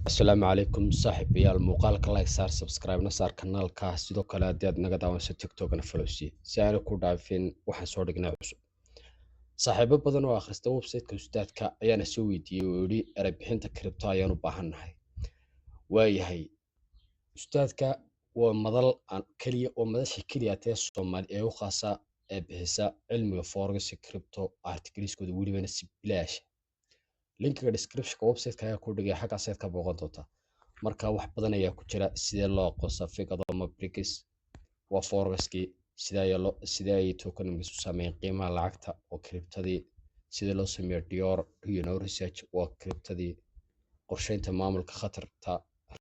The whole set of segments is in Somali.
asalaamu calaykum saaxiibayaal muuqaalka like saar subscribe-na saar kanaalka sidoo kale haddii aad naga daawanayso tiktokna folowsii si aanu ku dhaafin waxaan soo dhignay cusub saaxiibo badan oo akhrista website-ka ustaadka ayaana soo weydiiyey oo yidhi erebixinta kiribto ayaan u baahannahay waayahay ustaadka waa madal aan keliya oo madasha keliya tee soomaali ee u khaasa ee bixisa cilmiga forex kiribto articleskooda welibana si bilaash linkiga descriptionka website-ka ayaa ku dhigay xagga aad ka booqan doontaa marka wax badan ayaa ku jira sidee loo aqoonsaa fiqada ama bricks waa forexkii sidee ay tokenomics u saameeyeen qiimaha lacagta oo kriptadii sidee loo sameeyo dior research waa kriptadii qorsheynta maamulka khatarta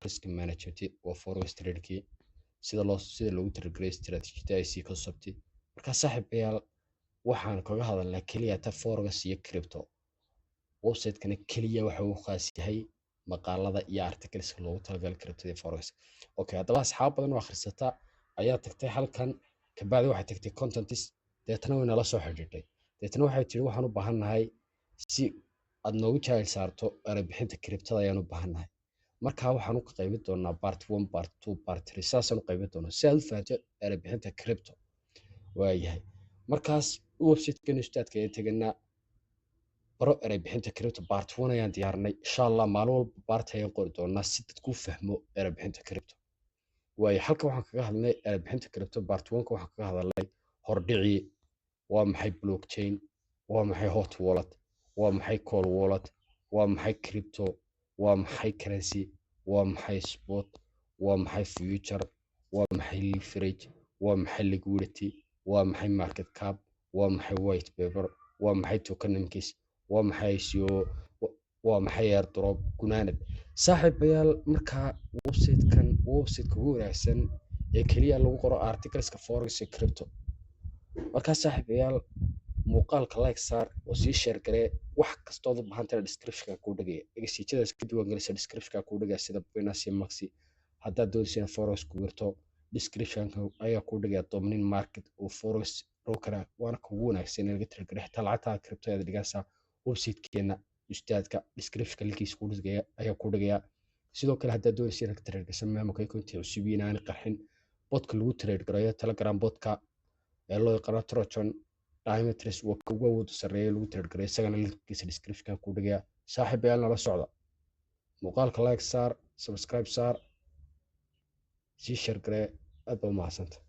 risk management waa forex tradekii sida loogu talagalay strategy IC concept marka saaxiibayaal waxaan kaga hadalnaa keliya ta forex iyo crypto website-kana keliya waxa uu khaas yahay maqaalada iyo articleska loogu talagalay crypto forex okay haddaba asxaab badan oo akhrisata ayaa tagtay halkan kabacdi waxay tagtay contents deetana way nala soo xidhiidhay deetana waxay tiri waxaan u baahannahay si aad noogu jaayl saarto erebixinta cryptada ayaan u baahannahay marka waxaan u qaybin doonaa part 1 part 2 part 3 saasaan u qaybin doonaa si aad u fahanto erebixinta crypto waayahay markaas website-kan ustaadka ee teganaa baro erebixinta crypto part 1 ayaan diyaarnay insha allah maalin walba part ayaan qori doonaa si dadku u fahmo erebixinta crypto waayo halka waxaan kaga hadlay erebixinta crypto part 1 waxaan kaga hadalnay hordhicii waa maxay blockchain waa maxay hot wallet waa maxay cold wallet waa maxay crypto waa maxay currency waa maxay spot waa maxay future waa maxay leverage waa maxay liquidity waa maxay market cap waa maxay white paper waa maxay tokenomics waa maxay ICO waa maxay airdrop gunaanad saaxiibayaal marka website-kan ugu wanaagsan ee keliya lagu qoro articleska forex iyo crypto marka saaxiibayaal muuqaalka like saar oo sii share garee wax kasta oo u baahan tahay description-ka ku dhigay egsiijadaas ka diiwaan galisa description-ka ku dhigay sida Binance iyo Maxi haddaad doonaysid forex ku girto description-ka ayaa ku dhigay domain market oo forex broker waana kugu wanaagsan in laga talagalay xitaa lacagta crypto aad dhigaysaa website-keena ustaadka description-ka linkiisa ku dhigay ayaa ku dhigaya sidoo kale haddaad doonaysid inaad trade gasho maamulka konti cusub inaan qarxin bot-ka lagu trade garayo telegram bot-ka ee loo yaqaan Trojan diameters waa kugu awood sareeya lagu trade garay isagana linkiisa description-ka ku dhigaya saaxiibayaal nala socda muuqaalka like saar subscribe saar sii share garee aad baa u mahadsantahay